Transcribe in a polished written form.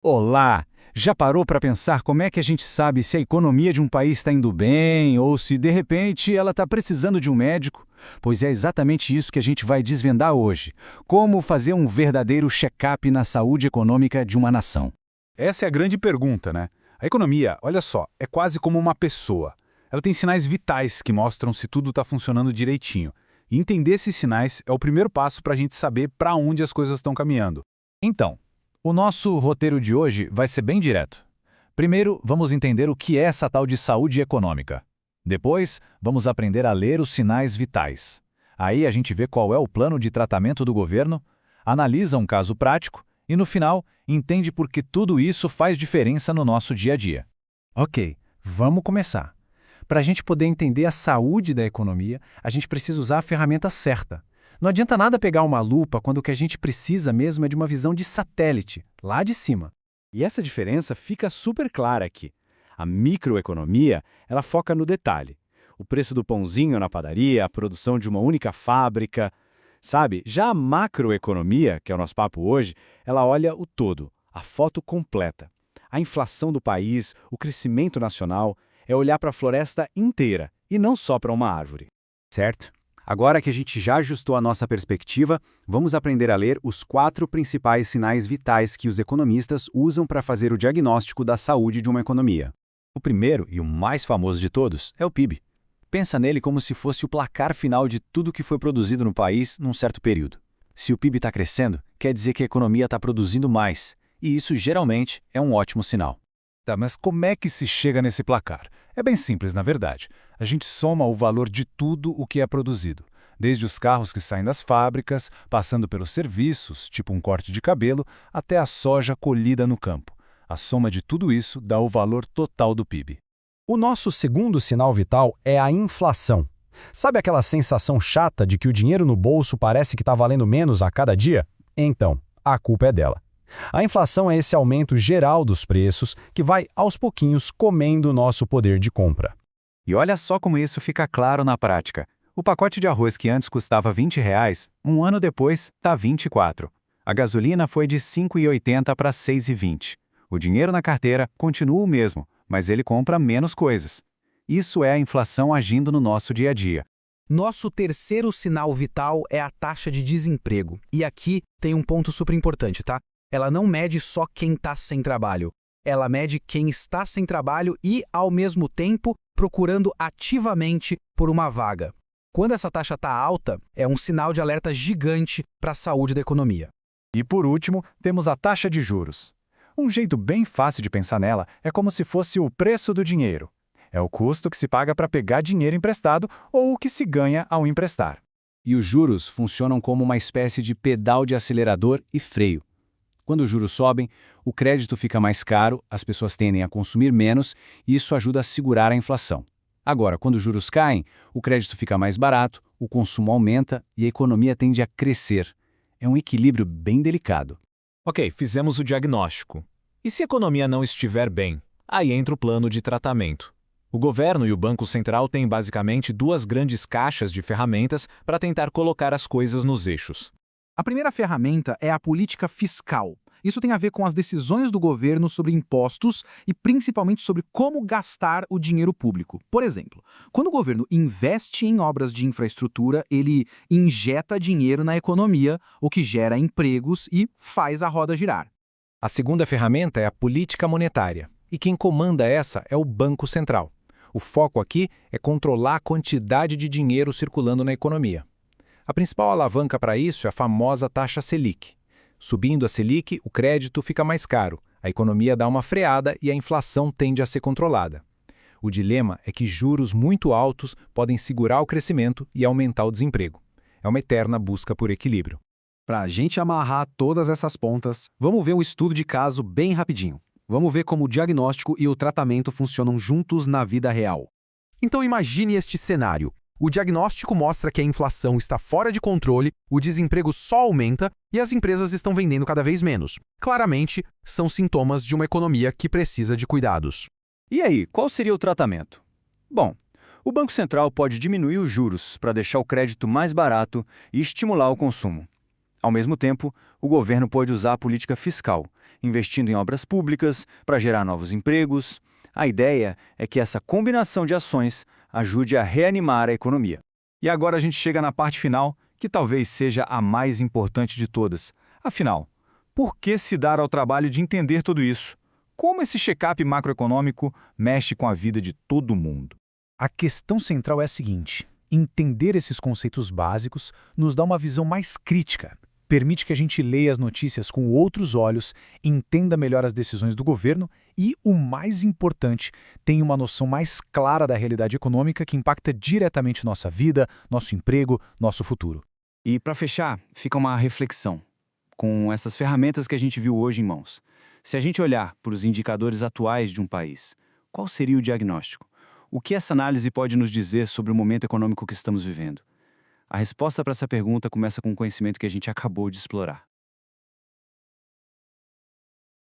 Olá! Já parou para pensar como é que a gente sabe se a economia de um país está indo bem ou se, de repente, ela está precisando de um médico? Pois é exatamente isso que a gente vai desvendar hoje. Como fazer um verdadeiro check-up na saúde econômica de uma nação. Essa é a grande pergunta, né? A economia, olha só, é quase como uma pessoa. Ela tem sinais vitais que mostram se tudo está funcionando direitinho. E entender esses sinais é o primeiro passo para a gente saber para onde as coisas estão caminhando. Então, o nosso roteiro de hoje vai ser bem direto. Primeiro, vamos entender o que é essa tal de saúde econômica. Depois, vamos aprender a ler os sinais vitais. Aí a gente vê qual é o plano de tratamento do governo, analisa um caso prático e, no final, entende por que tudo isso faz diferença no nosso dia a dia. Ok, vamos começar. Para a gente poder entender a saúde da economia, a gente precisa usar a ferramenta certa. Não adianta nada pegar uma lupa quando o que a gente precisa mesmo é de uma visão de satélite, lá de cima. E essa diferença fica super clara aqui. A microeconomia, ela foca no detalhe. O preço do pãozinho na padaria, a produção de uma única fábrica, sabe? Já a macroeconomia, que é o nosso papo hoje, ela olha o todo, a foto completa. A inflação do país, o crescimento nacional, é olhar para a floresta inteira e não só para uma árvore. Certo? Agora que a gente já ajustou a nossa perspectiva, vamos aprender a ler os 4 principais sinais vitais que os economistas usam para fazer o diagnóstico da saúde de uma economia. O primeiro e o mais famoso de todos é o PIB. Pensa nele como se fosse o placar final de tudo que foi produzido no país num certo período. Se o PIB está crescendo, quer dizer que a economia está produzindo mais, e isso geralmente é um ótimo sinal. Tá, mas como é que se chega nesse placar? É bem simples, na verdade. A gente soma o valor de tudo o que é produzido, desde os carros que saem das fábricas, passando pelos serviços, tipo um corte de cabelo, até a soja colhida no campo. A soma de tudo isso dá o valor total do PIB. O nosso segundo sinal vital é a inflação. Sabe aquela sensação chata de que o dinheiro no bolso parece que está valendo menos a cada dia? Então, a culpa é dela. A inflação é esse aumento geral dos preços que vai, aos pouquinhos, comendo o nosso poder de compra. E olha só como isso fica claro na prática. O pacote de arroz que antes custava R$ 20, um ano depois está 24. A gasolina foi de 5,80 para 6,20. O dinheiro na carteira continua o mesmo, mas ele compra menos coisas. Isso é a inflação agindo no nosso dia a dia. Nosso terceiro sinal vital é a taxa de desemprego. E aqui tem um ponto super importante, tá? Ela não mede só quem está sem trabalho. Ela mede quem está sem trabalho e, ao mesmo tempo, procurando ativamente por uma vaga. Quando essa taxa está alta, é um sinal de alerta gigante para a saúde da economia. E por último, temos a taxa de juros. Um jeito bem fácil de pensar nela é como se fosse o preço do dinheiro. É o custo que se paga para pegar dinheiro emprestado ou o que se ganha ao emprestar. E os juros funcionam como uma espécie de pedal de acelerador e freio. Quando os juros sobem, o crédito fica mais caro, as pessoas tendem a consumir menos e isso ajuda a segurar a inflação. Agora, quando os juros caem, o crédito fica mais barato, o consumo aumenta e a economia tende a crescer. É um equilíbrio bem delicado. Ok, fizemos o diagnóstico. E se a economia não estiver bem? Aí entra o plano de tratamento. O governo e o Banco Central têm basicamente 2 grandes caixas de ferramentas para tentar colocar as coisas nos eixos. A primeira ferramenta é a política fiscal. Isso tem a ver com as decisões do governo sobre impostos e principalmente sobre como gastar o dinheiro público. Por exemplo, quando o governo investe em obras de infraestrutura, ele injeta dinheiro na economia, o que gera empregos e faz a roda girar. A segunda ferramenta é a política monetária. E quem comanda essa é o Banco Central. O foco aqui é controlar a quantidade de dinheiro circulando na economia. A principal alavanca para isso é a famosa taxa Selic. Subindo a Selic, o crédito fica mais caro, a economia dá uma freada e a inflação tende a ser controlada. O dilema é que juros muito altos podem segurar o crescimento e aumentar o desemprego. É uma eterna busca por equilíbrio. Para a gente amarrar todas essas pontas, vamos ver um estudo de caso bem rapidinho. Vamos ver como o diagnóstico e o tratamento funcionam juntos na vida real. Então imagine este cenário. O diagnóstico mostra que a inflação está fora de controle, o desemprego só aumenta e as empresas estão vendendo cada vez menos. Claramente, são sintomas de uma economia que precisa de cuidados. E aí, qual seria o tratamento? Bom, o Banco Central pode diminuir os juros para deixar o crédito mais barato e estimular o consumo. Ao mesmo tempo, o governo pode usar a política fiscal, investindo em obras públicas para gerar novos empregos. A ideia é que essa combinação de ações ajude a reanimar a economia. E agora a gente chega na parte final, que talvez seja a mais importante de todas. Afinal, por que se dar ao trabalho de entender tudo isso? Como esse check-up macroeconômico mexe com a vida de todo mundo? A questão central é a seguinte: entender esses conceitos básicos nos dá uma visão mais crítica, permite que a gente leia as notícias com outros olhos, entenda melhor as decisões do governo e, o mais importante, tenha uma noção mais clara da realidade econômica que impacta diretamente nossa vida, nosso emprego, nosso futuro. E para fechar, fica uma reflexão. Com essas ferramentas que a gente viu hoje em mãos, se a gente olhar para os indicadores atuais de um país, qual seria o diagnóstico? O que essa análise pode nos dizer sobre o momento econômico que estamos vivendo? A resposta para essa pergunta começa com o conhecimento que a gente acabou de explorar.